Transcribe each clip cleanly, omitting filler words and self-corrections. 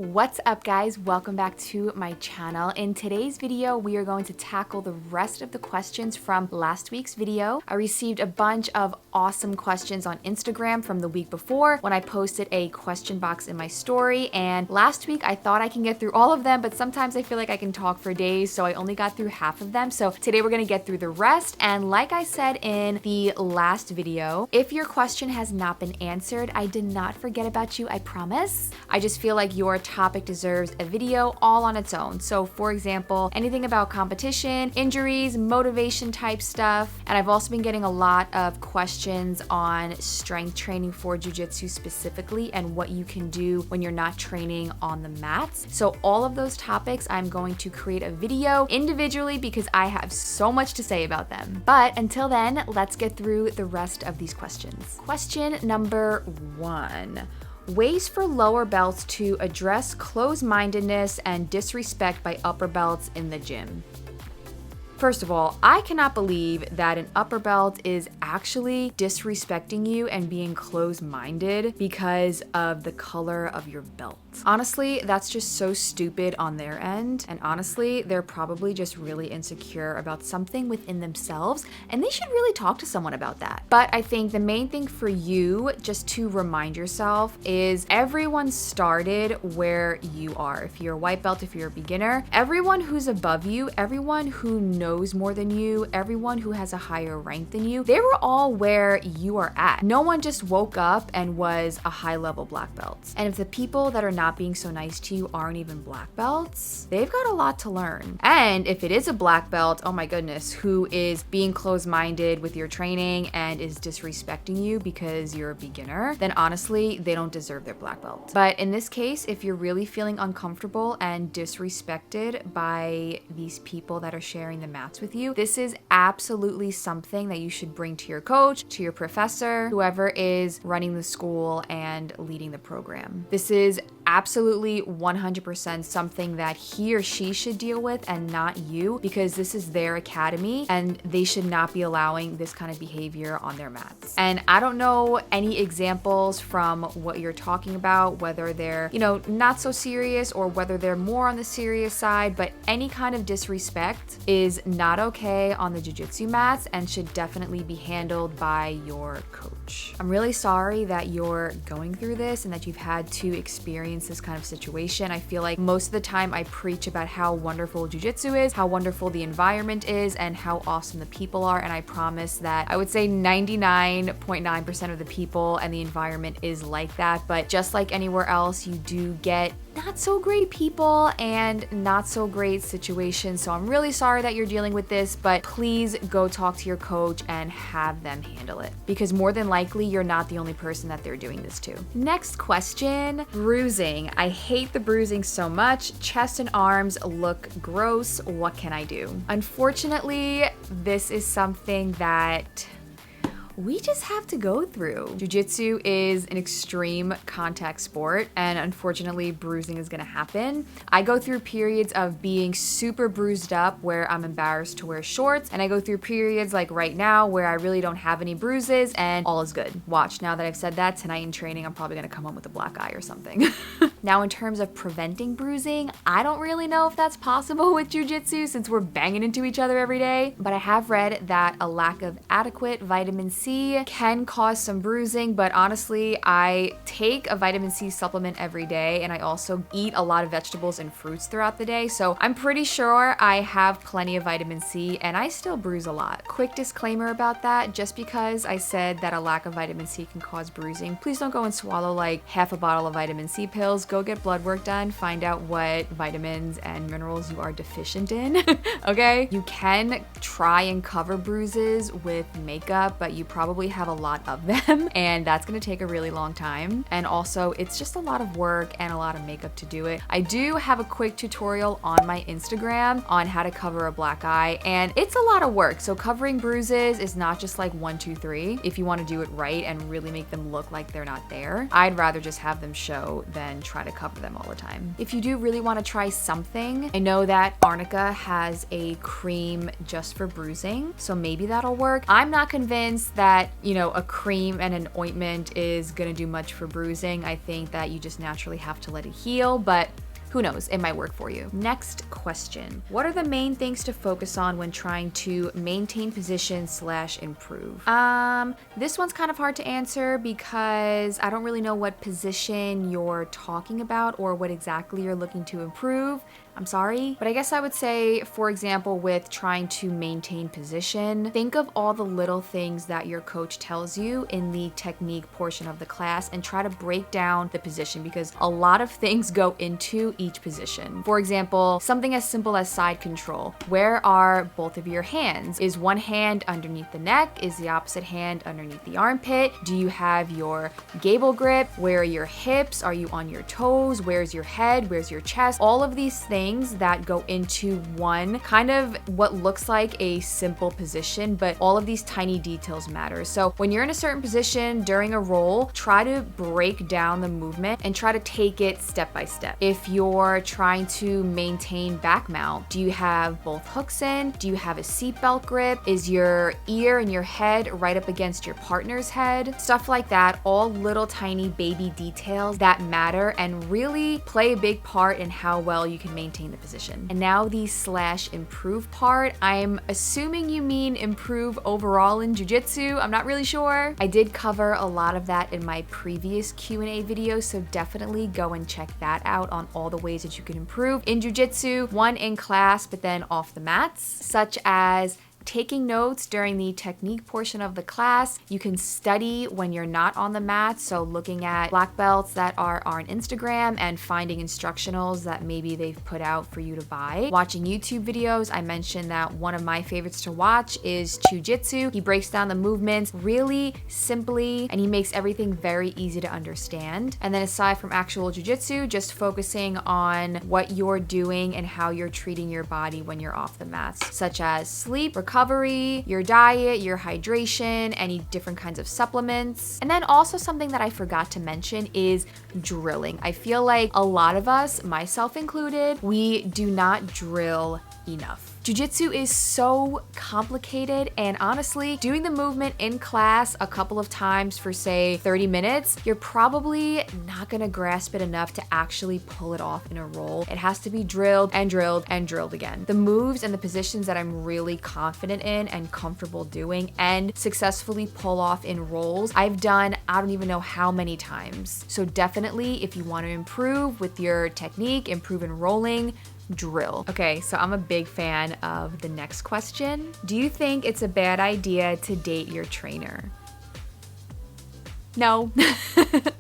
What's up, guys? Welcome back to my channel. In today's video, we are going to tackle the rest of the questions from last week's video. I received a bunch of awesome questions on Instagram from the week before when I posted a question box in my story, and last week I thought I can get through all of them, but sometimes I feel like I can talk for days, so I only got through half of them. So today we're gonna get through the rest, and like I said in the last video, if your question has not been answered, I did not forget about you, I promise. I just feel like your topic deserves a video all on its own. So for example, anything about competition, injuries, motivation type stuff. And I've also been getting a lot of questions on strength training for Jiu Jitsu specifically and what you can do when you're not training on the mats. So all of those topics, I'm going to create a video individually because I have so much to say about them. But until then, let's get through the rest of these questions. Question number 1. Ways for lower belts to address closed-mindedness and disrespect by upper belts in the gym. First of all, I cannot believe that an upper belt is actually disrespecting you and being closed-minded because of the color of your belt. Honestly, that's just so stupid on their end, and honestly, they're probably just really insecure about something within themselves, and they should really talk to someone about that. But I think the main thing for you, just to remind yourself, is everyone started where you are. If you're a white belt, if you're a beginner, everyone who's above you, everyone who knows more than you, everyone who has a higher rank than you, they were all where you are at. No one just woke up and was a high-level black belt. And if the people that are not being so nice to you aren't even black belts, they've got a lot to learn. And if it is a black belt, oh my goodness, who is being closed-minded with your training and is disrespecting you because you're a beginner, then honestly, they don't deserve their black belt. But in this case, if you're really feeling uncomfortable and disrespected by these people that are sharing the mats with you, this is absolutely something that you should bring to your coach, to your professor, whoever is running the school and leading the program. This is absolutely 100% something that he or she should deal with and not you, because this is their academy and they should not be allowing this kind of behavior on their mats. And I don't know any examples from what you're talking about, whether they're, not so serious or whether they're more on the serious side, but any kind of disrespect is not okay on the jiu-jitsu mats and should definitely be handled by your coach. I'm really sorry that you're going through this and that you've had to experience this kind of situation. I feel like most of the time I preach about how wonderful jiu-jitsu is, how wonderful the environment is, and how awesome the people are, and I promise that I would say 99.9% of the people and the environment is like that. But just like anywhere else, you do get not so great people and not so great situations. So I'm really sorry that you're dealing with this, but please go talk to your coach and have them handle it, because more than likely you're not the only person that they're doing this to. Next question, bruising. I hate the bruising so much. Chest and arms look gross. What can I do? Unfortunately, this is something that we just have to go through. Jiu-jitsu is an extreme contact sport, and unfortunately, bruising is gonna happen. I go through periods of being super bruised up where I'm embarrassed to wear shorts, and I go through periods like right now where I really don't have any bruises and all is good. Watch, now that I've said that, tonight in training, I'm probably gonna come home with a black eye or something. Now, in terms of preventing bruising, I don't really know if that's possible with jiu-jitsu since we're banging into each other every day, but I have read that a lack of adequate vitamin C can cause some bruising, but honestly, I take a vitamin C supplement every day, and I also eat a lot of vegetables and fruits throughout the day, so I'm pretty sure I have plenty of vitamin C, and I still bruise a lot. Quick disclaimer about that, just because I said that a lack of vitamin C can cause bruising, please don't go and swallow like half a bottle of vitamin C pills. Go get blood work done, find out what vitamins and minerals you are deficient in, okay? You can try and cover bruises with makeup, but you probably have a lot of them, and that's gonna take a really long time. And also, it's just a lot of work and a lot of makeup to do it. I do have a quick tutorial on my Instagram on how to cover a black eye, and it's a lot of work. So covering bruises is not just like 1, 2, 3. If you wanna do it right and really make them look like they're not there, I'd rather just have them show than try to cover them all the time. If you do really wanna try something, I know that Arnica has a cream just for bruising, so maybe that'll work. I'm not convinced that, you know, a cream and an ointment is gonna do much for bruising. I think that you just naturally have to let it heal, but who knows, it might work for you. Next question. What are the main things to focus on when trying to maintain position / improve? This one's kind of hard to answer because I don't really know what position you're talking about or what exactly you're looking to improve. I'm sorry. But I guess I would say, for example, with trying to maintain position, think of all the little things that your coach tells you in the technique portion of the class and try to break down the position because a lot of things go into each position. For example, something as simple as side control. Where are both of your hands? Is one hand underneath the neck? Is the opposite hand underneath the armpit? Do you have your gable grip? Where are your hips? Are you on your toes? Where's your head? Where's your chest? All of these things that go into one kind of what looks like a simple position, but all of these tiny details matter. So when you're in a certain position during a roll, try to break down the movement and try to take it step by step. If you're trying to maintain back mount, do you have both hooks in? Do you have a seatbelt grip? Is your ear and your head right up against your partner's head? Stuff like that, all little tiny baby details that matter and really play a big part in how well you can maintain the position. And now the / improve part. I'm assuming you mean improve overall in Jiu Jitsu. I'm not really sure. I did cover a lot of that in my previous Q&A video, so definitely go and check that out on all the ways that you can improve in Jiu Jitsu, one in class, but then off the mats, such as taking notes during the technique portion of the class. You can study when you're not on the mat, so looking at black belts that are on Instagram and finding instructionals that maybe they've put out for you to buy. Watching YouTube videos, I mentioned that one of my favorites to watch is Jiu Jitsu. He breaks down the movements really simply and he makes everything very easy to understand. And then aside from actual Jiu Jitsu, just focusing on what you're doing and how you're treating your body when you're off the mats, such as sleep, recovery, your diet, your hydration, any different kinds of supplements. And then also something that I forgot to mention is drilling. I feel like a lot of us, myself included, we do not drill enough. Jiu-Jitsu is so complicated, and honestly, doing the movement in class a couple of times for say 30 minutes, you're probably not gonna grasp it enough to actually pull it off in a roll. It has to be drilled and drilled and drilled again. The moves and the positions that I'm really confident in and comfortable doing and successfully pull off in rolls, I've done I don't even know how many times. So definitely, if you want to improve with your technique, improve in rolling, drill. Okay, so I'm a big fan of the next question. Do you think it's a bad idea to date your trainer? No.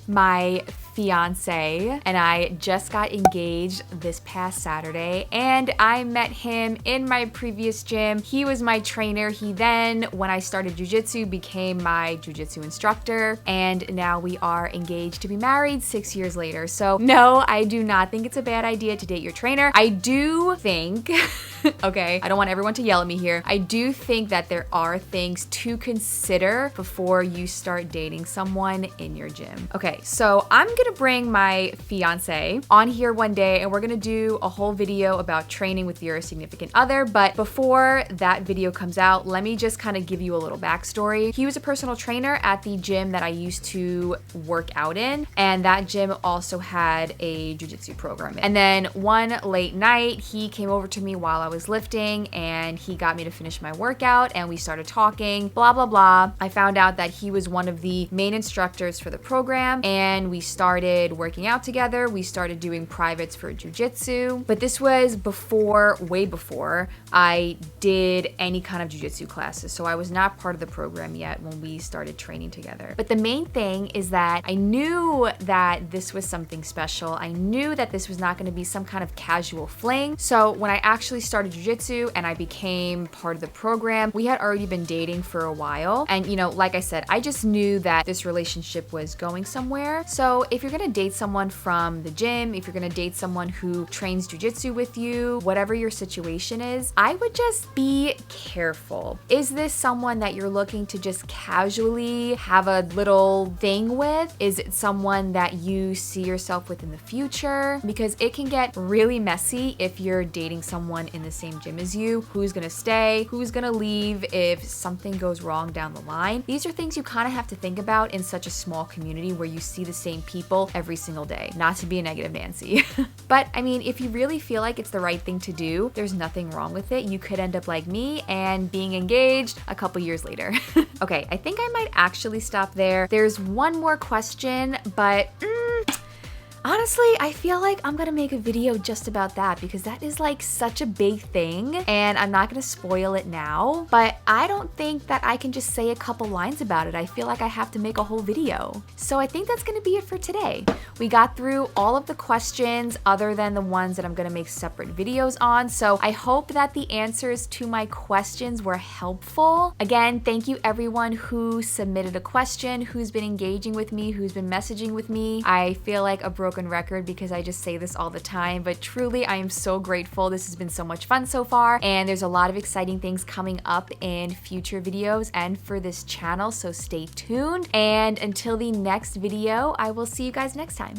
My fiance and I just got engaged this past Saturday, and I met him in my previous gym. He was my trainer. He then, when I started jiu-jitsu, became my jiu-jitsu instructor, and now we are engaged to be married 6 years later. So no, I do not think it's a bad idea to date your trainer. I do think, okay, I don't want everyone to yell at me here. I do think that there are things to consider before you start dating someone in your gym. Okay, so I'm gonna bring my fiance on here one day and we're gonna do a whole video about training with your significant other. But before that video comes out, let me just kind of give you a little backstory. He was a personal trainer at the gym that I used to work out in, and that gym also had a jiu-jitsu program. And then one late night, he came over to me while I was lifting and he got me to finish my workout and we started talking, blah, blah, blah. I found out that he was one of the main instructors for the program and we started working out together. We started doing privates for jiu-jitsu, but this was before, way before I did any kind of jiu-jitsu classes. So I was not part of the program yet when we started training together. But the main thing is that I knew that this was something special. I knew that this was not going to be some kind of casual fling. So when I actually started jiu-jitsu and I became part of the program, we had already been dating for a while. And you know, like I said, I just knew that this relationship was going somewhere. So if if you're gonna date someone from the gym, if you're gonna date someone who trains jujitsu with you, whatever your situation is, I would just be careful. Is this someone that you're looking to just casually have a little thing with? Is it someone that you see yourself with in the future? Because it can get really messy if you're dating someone in the same gym as you. Who's gonna stay? Who's gonna leave if something goes wrong down the line? These are things you kind of have to think about in such a small community where you see the same people every single day. Not to be a negative Nancy. But I mean, if you really feel like it's the right thing to do, there's nothing wrong with it. You could end up like me and being engaged a couple years later. Okay, I think I might actually stop there. There's one more question, but honestly, I feel like I'm gonna make a video just about that because that is like such a big thing and I'm not gonna spoil it now, but I don't think that I can just say a couple lines about it. I feel like I have to make a whole video. So I think that's gonna be it for today. We got through all of the questions other than the ones that I'm gonna make separate videos on. So I hope that the answers to my questions were helpful. Again, thank you everyone who submitted a question, who's been engaging with me, who's been messaging with me. I feel like a broken record because I just say this all the time, but truly I am so grateful. This has been so much fun so far, and there's a lot of exciting things coming up in future videos and for this channel, so stay tuned. And until the next video, I will see you guys next time.